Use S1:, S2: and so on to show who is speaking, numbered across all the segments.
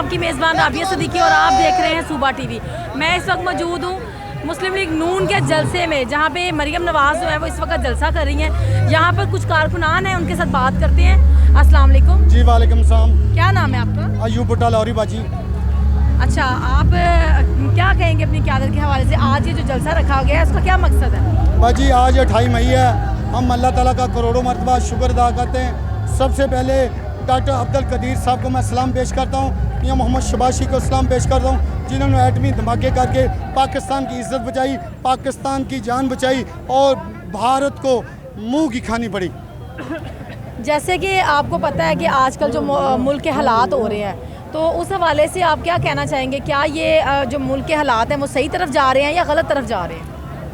S1: आपकी मेज़बान राबिया सिद्दीकी और आप देख रहे हैं सूबा टीवी। मैं इस वक्त मौजूद हूँ मुस्लिम लीग नून के जलसे में, जहाँ पे मरियम नवाज़ जो है वो इस वक्त जलसा कर रही हैं। यहाँ पर कुछ कारकुनान हैं, उनके साथ बात करते हैं। अस्सलाम वालेकुम।
S2: जी वालेकुम सलाम।
S1: क्या नाम है आपका?
S2: अयूब भुट्टा लाहौरी बाजी।
S1: अच्छा, आप क्या कहेंगे अपनी क़यादत के हवाले से? आज ये जो जलसा रखा गया है उसका क्या मकसद है?
S2: बाजी आज 28 मई है। हम अल्लाह ताला का करोड़ों मरतबा शुक्र अदा करते हैं। सबसे पहले डॉक्टर अब्दुल कदीर साहब को मैं सलाम पेश करता हूँ, मियां मोहम्मद शबाशी को सलाम पेश करता हूँ, जिन्होंने एटमी धमाके करके पाकिस्तान की इज़्ज़त बचाई, पाकिस्तान की जान बचाई और भारत को मुँह की खानी पड़ी।
S1: जैसे कि आपको पता है कि आजकल जो मुल्क के हालात हो रहे हैं, तो उस हवाले से आप क्या कहना चाहेंगे? क्या ये जो मुल्क के हालात हैं वो सही तरफ जा रहे हैं या गलत तरफ जा रहे हैं?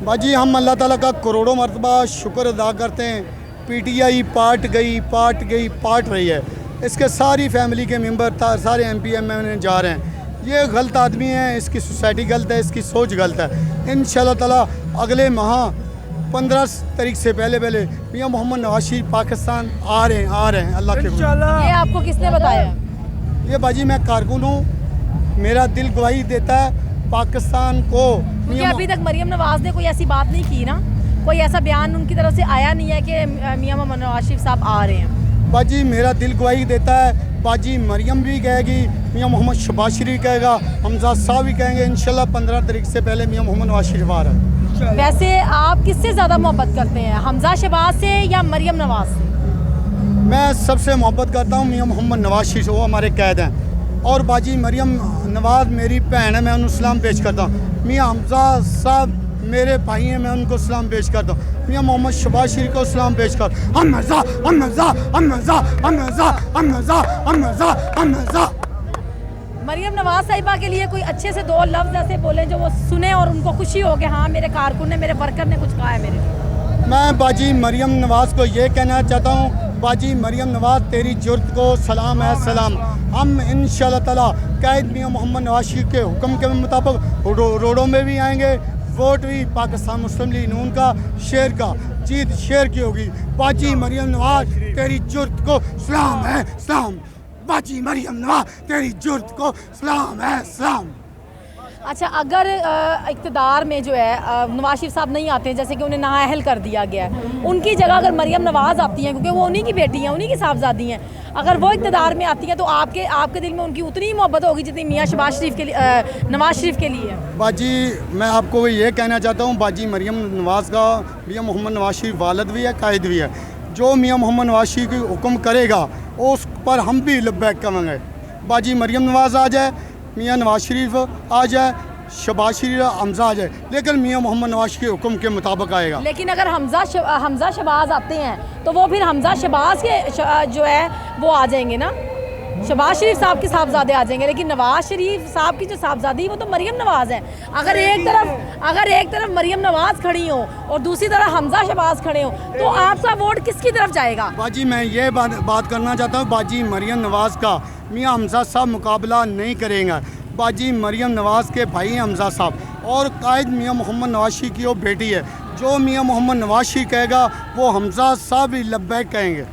S2: बाजी हम अल्लाह ताला का करोड़ों मरतबा शुक्र अदा करते हैं। PTI पार्ट रही है। इसके सारी फैमिली के मेंबर सारे MP MN जा रहे हैं। ये गलत आदमी है, इसकी सोसाइटी गलत है, इसकी सोच गलत है। इंशाल्लाह ताला अगले माह 15 तारीख से पहले मियां मोहम्मद नवाज शरीफ पाकिस्तान आ रहे हैं अल्लाह के।
S1: ये आपको किसने बताया?
S2: ये बाजी मैं कारकुन हूँ, मेरा दिल गवाही देता है पाकिस्तान को।
S1: क्योंकि अभी तक मरियम नवाज़ ने कोई ऐसी बात नहीं की ना, कोई ऐसा बयान उनकी तरफ से आया नहीं है कि मियां मोहम्मद नवाज शरीफ साहब आ रहे हैं।
S2: बाजी मेरा दिल गवाही देता है। बाजी मरियम भी कहेगी, मियां मोहम्मद शबाज शरीफ कहेगा, हमजा साहब भी कहेंगे। इंशाल्लाह 15 तारीख से पहले मियां मोहम्मद नवाज शरीफ आ रहा है।
S1: वैसे आप किससे ज़्यादा मोहब्बत करते हैं, हमजा शहबाज से या मरियम नवाज़ से?
S2: मैं सबसे मोहब्बत करता हूँ मियां मोहम्मद नवाज शरीफ, वो हमारे कैद हैं। और बाजी मरियम नवाज मेरी बहन है, मैं उन्हें सलाम पेश करता हूँ। मियां हमजा साहब मेरे भाई हैं, मैं उनको सलाम पेश करता हूँ। मियां मोहम्मद शबाज शरीफ को सलाम पेश कर।
S1: मरियम नवाज साहिबा के लिए कोई अच्छे से 2 लफ्ज़ ऐसे बोले जो वो सुने और उनको खुशी हो कि हाँ मेरे कारकुन ने, मेरे वर्कर ने कुछ कहा है मेरे।
S2: मैं बाजी मरियम नवाज़ को ये कहना चाहता हूँ, बाजी मरियम नवाज़ तेरी जुर्त को सलाम है सलाम। हम इंशाल्लाह ताला कैद मियां मोहम्मद नवाज शरीफ के हुक्म के मुताबिक रोडों में भी आएंगे। वोट भी पाकिस्तान मुस्लिम लीग नून का, शेर का, जीत शेर की होगी। बाजी मरियम नवाज तेरी जुर्त को सलाम है सलाम। बाजी मरियम नवाज तेरी जुर्त को सलाम है सलाम।
S1: अच्छा, अगर इक़्तिदार में जो है नवाज शरीफ साहब नहीं आते हैं, जैसे कि उन्हें नाअहल कर दिया गया है, उनकी जगह अगर मरियम नवाज़ आती हैं, क्योंकि वो उन्हीं की बेटी हैं, उन्हीं की साहबजादी हैं, अगर वो इक़्तिदार में आती हैं तो आपके दिल में उनकी उतनी ही मोहब्बत होगी जितनी मियां शहबाज शरीफ के लिए, नवाज शरीफ के लिए?
S2: बाजी मैं आपको ये कहना चाहता हूँ, बाजी मरियम नवाज़ का मियां मोहम्मद नवाज शरीफ वालिद भी है, कायद भी है। जो मियां मोहम्मद नवाज शरीफ की हुक्म करेगा उस पर हम भी लब्बैक करेंगे। बाजी मरियम नवाज़ आ जाए, मियां नवाज शरीफ आ जाए, शबाज शरीफ हमजा आ जाए, लेकिन मियां मोहम्मद नवाज के हुक्म के मुताबिक आएगा।
S1: लेकिन अगर हमजा शहबाज आते हैं तो वो फिर हमजा शहबाज के जो है वो आ जाएंगे ना, शहबाज शरीफ साहब के साहबजादे आ जाएंगे। लेकिन नवाज शरीफ साहब की जो साहबजादी वो तो मरियम नवाज़ है। अगर एक तरफ मरियम नवाज़ खड़ी हो और दूसरी तरफ हमजा शहबाज खड़े हो तो आपका वोट किसकी तरफ जाएगा?
S2: बाजी मैं ये बात करना चाहता हूँ, बाजी मरियम नवाज़ का मियां हमजा साहब मुकाबला नहीं करेंगे। बाजी मरियम नवाज़ के भाई हैं हमजा साहब, और कायद मियां मोहम्मद नवाज शरीफ की वो बेटी है। जो मियां मोहम्मद नवाज शरीफ कहेगा वो हमजा साहब भी लब्बैक कहेंगे।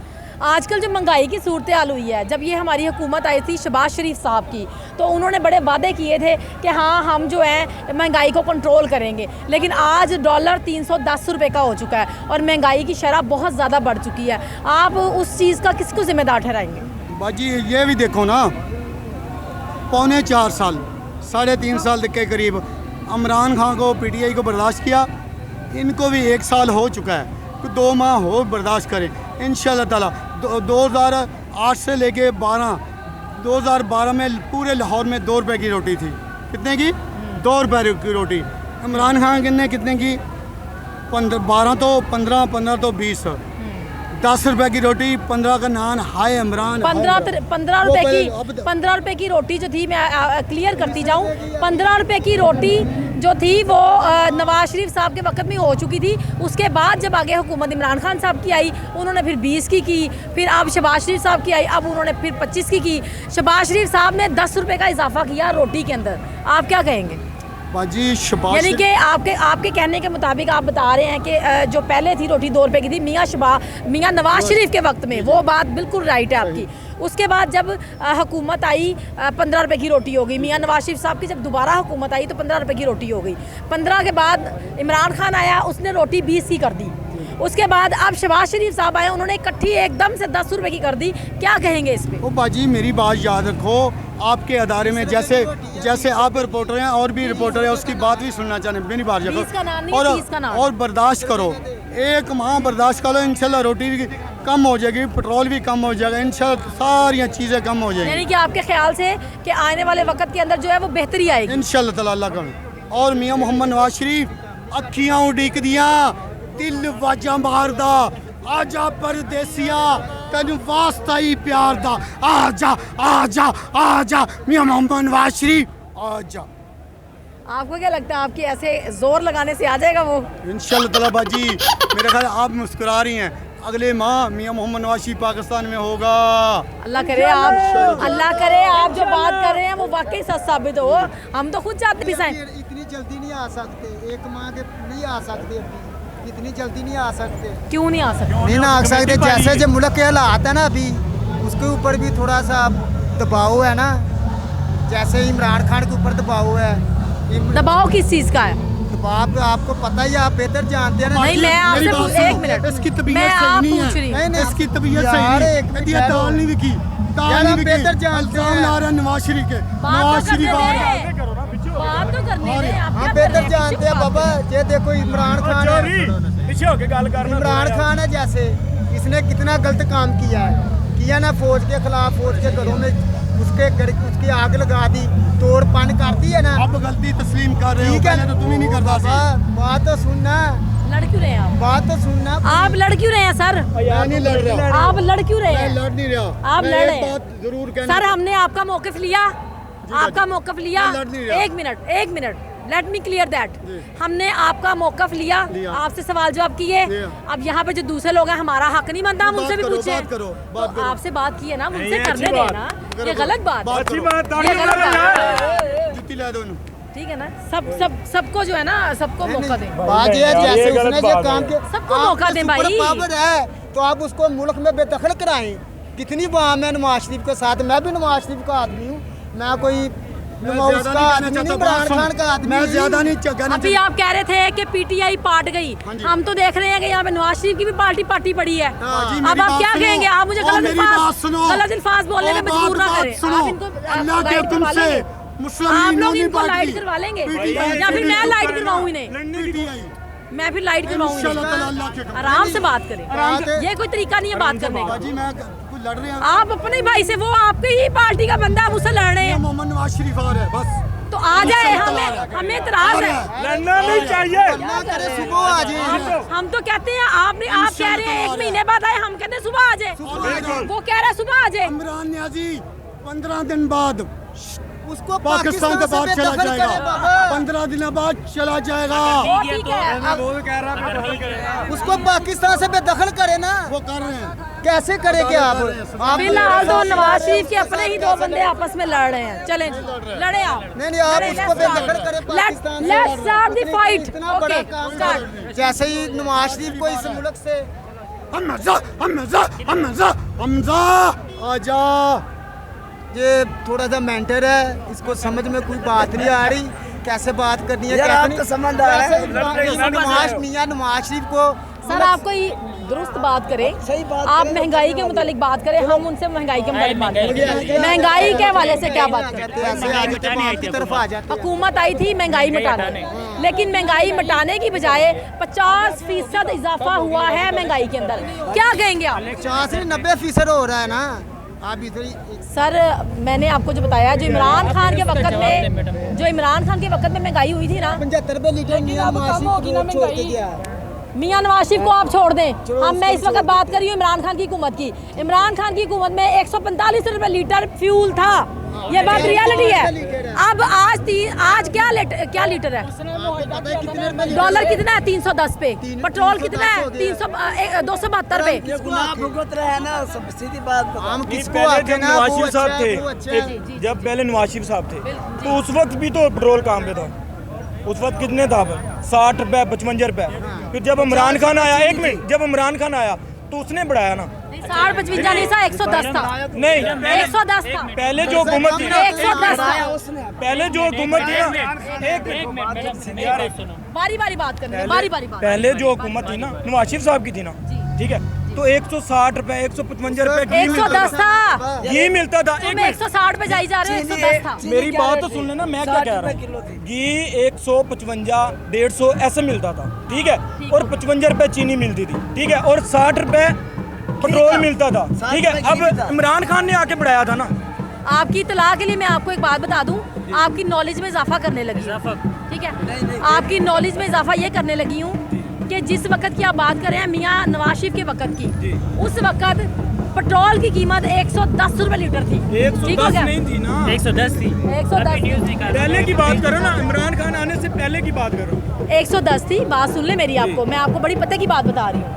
S1: आजकल जो महंगाई की सूरत हाल हुई है, जब ये हमारी हुकूमत आई थी शहबाज शरीफ साहब की, तो उन्होंने बड़े वादे किए थे कि हाँ हम जो है महंगाई को कंट्रोल करेंगे। लेकिन आज डॉलर 310 रुपये का हो चुका है और महंगाई की शरह बहुत ज़्यादा बढ़ चुकी है। आप उस चीज़ का किसको ज़िम्मेदार ठहराएंगे?
S2: बाजी ये भी देखो ना, 3.25 साल 3.5 साल के करीब इमरान खान को PTI को बर्दाश्त किया, इनको भी 1 साल हो चुका है, 2 माह हो बर्दाश्त करें इंशाल्लाह ताला। 2008 से लेके 2012 में पूरे लाहौर में 2 रुपये की रोटी थी। कितने की? 2 रुपये की रोटी। इमरान खान ने कितने की? 12 तो 15 तो 20। 10 रुपये की रोटी, 15 का नान। हाय इमरान,
S1: 15 रुपये की रोटी जो थी, मैं क्लियर करती जाऊँ, 15 रुपये की रोटी जो थी वो नवाज शरीफ साहब के वक्त में हो चुकी थी। उसके बाद जब आगे हुकूमत इमरान खान साहब की आई, उन्होंने फिर 20 की, फिर अब शहबाज शरीफ साहब की आई, अब उन्होंने फिर 25 की। शहबाज शरीफ साहब ने 10 रुपये का इजाफा किया रोटी के अंदर। आप क्या कहेंगे?
S2: बाजी शबाश
S1: यानी कि आपके कहने के मुताबिक आप बता रहे हैं कि जो पहले थी रोटी 2 रुपए की थी मियाँ नवाज शरीफ के वक्त में, वो बात बिल्कुल राइट है आपकी। उसके बाद जब हुकूमत आई 15 रुपए की रोटी हो गई। मियाँ नवाज शरीफ साहब की जब दोबारा हुकूमत आई तो 15 रुपए की रोटी हो गई। 15 के बाद इमरान खान आया, उसने रोटी 20 की कर दी। उसके बाद अब शहबाज शरीफ साहब आए, उन्होंने इकट्ठी एकदम से 10 रुपए की कर दी। क्या कहेंगे इस पे?
S2: ओ बाजी मेरी बात याद रखो, आपके अदारे में जैसे आप रिपोर्टर हैं और भी रिपोर्टर हैं, उसकी बात भी सुनना चाहते हैं। मेरी बात रखो और बर्दाश्त करो, एक माह बर्दाश्त करो, इंशाल्लाह रोटी भी कम हो जाएगी, पेट्रोल भी कम हो जाएगा, इंशाल्लाह सारी चीज़ें कम हो जाएंगी।
S1: यानी कि आपके ख्याल से कि आने वाले वक्त के अंदर जो है वो बेहतरी आएगी
S2: इंशाल्लाह ताला अल्लाह का। और मियाँ मोहम्मद नवाज शरीफ अखियां उड़ीक दिया, दिल वाजा मारदा, आजा परदेसिया तेन वास्ता ही प्यार दा, आजा आजा आजा मियाँ मोहम्मद नवाज शरीफ आजा।
S1: आपको क्या लगता है आपकी ऐसे जोर लगाने से आ जाएगा वो?
S2: इंशाल्लाह ताला बाजी मेरे ख्याल आप मुस्कुरा रही हैं, अगले माह मियाँ मोहम्मद नवाज शरीफ पाकिस्तान में होगा।
S1: अल्लाह करे आप जो बात कर रहे हैं वो वाकई सच साबित हो। हम तो खुद चाहते भी साइन।
S3: इतनी जल्दी नहीं आ सकते, एक माह के नहीं आ सकते, अभी इतनी जल्दी नहीं आ सकते।
S1: क्यों नहीं आ सकते?
S3: नहीं ना आ सकते, जैसे जो मुल्क के हालात है ना अभी, उसके ऊपर भी थोड़ा सा दबाव है ना, जैसे इमरान खान के ऊपर दबाव है।
S1: दबाव किस चीज़ का है?
S3: दबाव आपको पता ही, आप बेहतर जानते हैं ना।
S1: नहीं, मैं आपसे एक मिनट,
S2: इसकी तबीयत
S1: मैं
S2: सही
S1: आप
S2: नहीं
S1: पूछ रही हूँ।
S2: है, इसकी तबीयत
S3: यार,
S2: सही नहीं
S3: एक
S2: है,
S3: मिनट
S2: ये दाल नहीं बिकी, दाल नहीं बिकी,
S3: बेहतर जानते हैं।
S2: इल्जाम ला रहे हैं नवाज शरीफ के,
S1: बात
S2: नवाज
S1: तो
S2: शरीफ आ रहे हैं।
S1: करने दें, बात तो करने दें। आप
S3: हम
S1: क्या कर
S3: बेहतर
S1: रहे हैं?
S3: जानते हैं बाबा। ये देखो इमरान खान है,
S4: पीछे होके गल करना।
S3: इमरान खान है जैसे, इसने कितना गलत काम किया ना, फौज के खिलाफ, फौज के घरों में उसकी आग लगा दी, तोड़ पान कर दी है ना।
S2: अब गलती तस्लीम कर रहे हो,
S3: ठीक है
S2: पहले तो तुम ही नहीं करता सी।
S3: बात तो सुनना,
S1: लड़ क्यों रहे हैं आप?
S3: बात तो सुनना।
S1: आप लड़ क्यों रहे हैं सर?
S2: मैं नहीं लड़ रहा,
S1: आप लड़ क्यों रहे
S2: मैं
S1: हैं?
S2: लड़ नहीं रहा,
S1: आप
S2: मैं
S1: लड़
S2: एक
S1: रहे हैं।
S2: बात जरूर कहना।
S1: सर हमने आपका मौक़िफ़ लिया, आपका मौक़िफ़ लिया।
S2: मैं लड़ नहीं रहा।
S1: एक minute let me clear that. हमने आपका मौक़िफ़ लिया, आपसे सवाल जवाब किए। अब यहाँ पे जो दूसरे लोग हैं, हमारा हक नहीं बनता हम उनसे भी पूछे।
S2: बात करो।
S1: तो आपसे बात की है ना, मुझसे
S4: ये
S1: करने
S4: अच्छी
S1: देना। ये गलत बात है।
S4: अच्छी बात
S1: ये गलत बात है।
S2: जुत्ती ला दो इन्हें।
S1: ठीक है ना, सबको जो है ना, सबको मौका दें।
S3: बात ये है,
S4: ये
S3: जैसे
S4: गलत
S3: उसने
S4: बात
S3: ये काम
S4: है।
S3: किया,
S1: सबको
S3: आपके
S1: मौका दें भाई।
S3: सुपर पावर है तो आप उसको मुल्क में बेदखल कराएं। कितनी बार मैं नवाज शरीफ के साथ, मैं भी नवाज शरीफ का आदमी हूँ, मैं कोई उसका आदमी नहीं, इमरान खान का आदमी।
S2: मैं ज्यादा नहीं कहना
S1: अभी आप कह रहे थे कि पीटीआई पार्ट गई,
S2: जी।
S1: हम तो देख रहे हैं कि यहाँ पे नवाज शरीफ की भी पार्टी पड़ी है।
S2: जी,
S1: अब
S2: मेरी
S1: आप
S2: बात
S1: क्या
S2: सुनो।
S1: कहेंगे? आप मुझे
S2: और
S1: गलत
S2: मेरी बात सुनो।
S1: अल्फाज बोलने में मजबूर ना करें।
S2: सुनो,
S1: आप इनको
S2: अल्लाह के
S1: लाइट
S2: हुक्म
S1: करवा
S2: से
S1: लेंगे।
S2: मुस्लिम
S1: आप लोग
S2: यूनियन
S1: इनको
S2: पार्टी,
S1: लाइट करवा लेंगे
S2: PTI,
S1: या फिर मैं लाइट करवाऊँ इन्हें?
S2: PTI,
S1: मैं फिर लाइट करवाऊँ
S2: इंशाल्लाह ताला
S1: इन्हें?
S2: अल्लाह के हुक्म।
S1: आराम से बात करें,
S3: आराम से।
S1: ये कोई तरीका नहीं है बात करने का।
S2: बाजी मैं कोई लड़ रहे हैं,
S1: आप अपने भाई से, वो आपके ही पार्टी का बंदा है, मुझसे लड़ रहे
S2: मियां
S1: हैं
S2: मोहम्मद नवाज शरीफ आ रहे हैं, बस
S1: तो आ जाए। हमें इतराज है।
S4: लड़ना नहीं चाहिए।
S3: ना करे सुबह आ जाए।
S1: हम तो कहते हैं आप कह रहे हैं 1 महीने बाद आए, हम कहते हैं सुबह आ जाए। वो कह रहा है सुबह आ जाए।
S2: इमरान न्याजी 15 दिन बाद
S3: उसको
S2: पाकिस्तान के बाद चला
S3: बेदखल करे
S2: जाएगा,
S3: बाबा।
S2: 15 दिन बाद चला जाएगा।
S1: वो ठीक है। अब
S3: उसको पाकिस्तान से बेदखल करे ना।
S2: वो कर रहे हैं,
S3: कैसे करेंगे आप?
S1: फिलहाल तो नवाज शरीफ के अपने ही 2 बंदे आपस में लड़ रहे हैं। चलें जी, लड़े आप।
S3: नहीं आप उसको बेदखल करें पाकिस्तान से।
S1: Let's start the fight.
S3: इतना बड़ा
S1: Okay,
S3: काम
S1: start.
S3: कर। जैसे ही नवाज शरीफ को इस मुल्क से
S2: हमजा आजा।
S3: ये थोड़ा सा मेंटर है, इसको समझ में कोई बात नहीं आ रही, कैसे बात करनी है।
S5: यार, आप तो समझदार हैं।
S3: मियां नवाज शरीफ को
S1: सर आप कोई दुरुस्त बात करें।
S5: सही बात
S1: आप
S5: करें।
S1: महंगाई के मुतालिक बात करें, हम उनसे महंगाई के मुतालिक बात करें। महंगाई के हवाले से क्या बात करें?
S3: ऐसे आगे तो बाप की तरफ आ जाते हैं।
S1: हुकूमत आई थी महंगाई मिटाने, लेकिन महंगाई मिटाने की बजाय 50% इजाफा हुआ है महंगाई के अंदर। क्या कहेंगे आप?
S3: 50 से 90% हो रहा है ना। आप इधर
S1: सर मैंने आपको जो बताया, जो इमरान खान के वक्त में महंगाई हुई थी ना,
S3: 75 रुपए लीटर मियां नवाज शरीफ को छोड़ के गया।
S1: मियां नवाज शरीफ को आप छोड़ दें। मैं इस वक्त बात कर रही हूँ इमरान खान की हुकूमत की। इमरान खान की हुकूमत में 145 रुपए लीटर फ्यूल था। ये बात रियलिटी है। अब आज क्या लीटर है? डॉलर कितना है? 310 पे। पेट्रोल कितना है? 272 पे।
S5: भुगत रहे हैं ना, सब सीधी बात।
S3: हम किसको
S4: पहले
S3: आते
S4: जब
S3: ना,
S4: नवाज
S3: वो
S4: शरीफ साहब
S3: अच्छा है, वो अच्छा है।
S4: थे, जब पहले नवाज शरीफ साहब थे तो उस वक्त भी तो पेट्रोल काम पे था। उस वक्त कितने था 60 रुपए 55 रुपए। फिर जब इमरान खान आया, एक मिनट, जब इमरान खान आया तो उसने बढ़ाया ना।
S1: 60-55 नहीं था, 110 था।
S4: नहीं,
S1: 110 था।
S4: पहले जो हुकूमत थी ना,
S1: 110 था।
S4: पहले जो हुकूमत थी ना, एक मिनट,
S1: बारी बारी बात करनी है, बारी बारी बात।
S4: पहले जो हुकूमत थी ना नवाज शरीफ साहब की थी ना, ठीक है, तो 160 रुपए 155 रुपए घी
S1: 110 था।
S4: घी मिलता था।
S1: तुम 160 पे जाई जा रहे हो, 110 था।
S4: मेरी बात तो सुन लेना, मैं क्या कह रहा हूँ। घी 155 150 ऐसे मिलता था, ठीक है, और 55 रुपए चीनी मिलती थी, ठीक है, और 60 रुपए पेट्रोल मिलता था, ठीक है। अब इमरान खान ने आके बढ़ाया था ना।
S1: आपकी इत्तला के लिए मैं आपको एक बात बता दूं, आपकी नॉलेज में इजाफा करने लगी हूं, ठीक है। आपकी नॉलेज में इजाफा ये करने लगी हूँ कि जिस वक्त की आप बात कर रहे हैं मियाँ नवाज शरीफ के वक्त की, उस वक्त पेट्रोल की कीमत 110 रुपए लीटर थी। ठीक हो
S4: 110
S1: गया?
S4: नहीं थी ना,
S6: 110 थी।
S1: 110
S4: पहले की बात करो ना, इमरान खान आने से पहले की बात करो।
S1: 110 थी। बात सुन ले मेरी, आपको मैं आपको बड़ी पते की बात बता रही हूँ।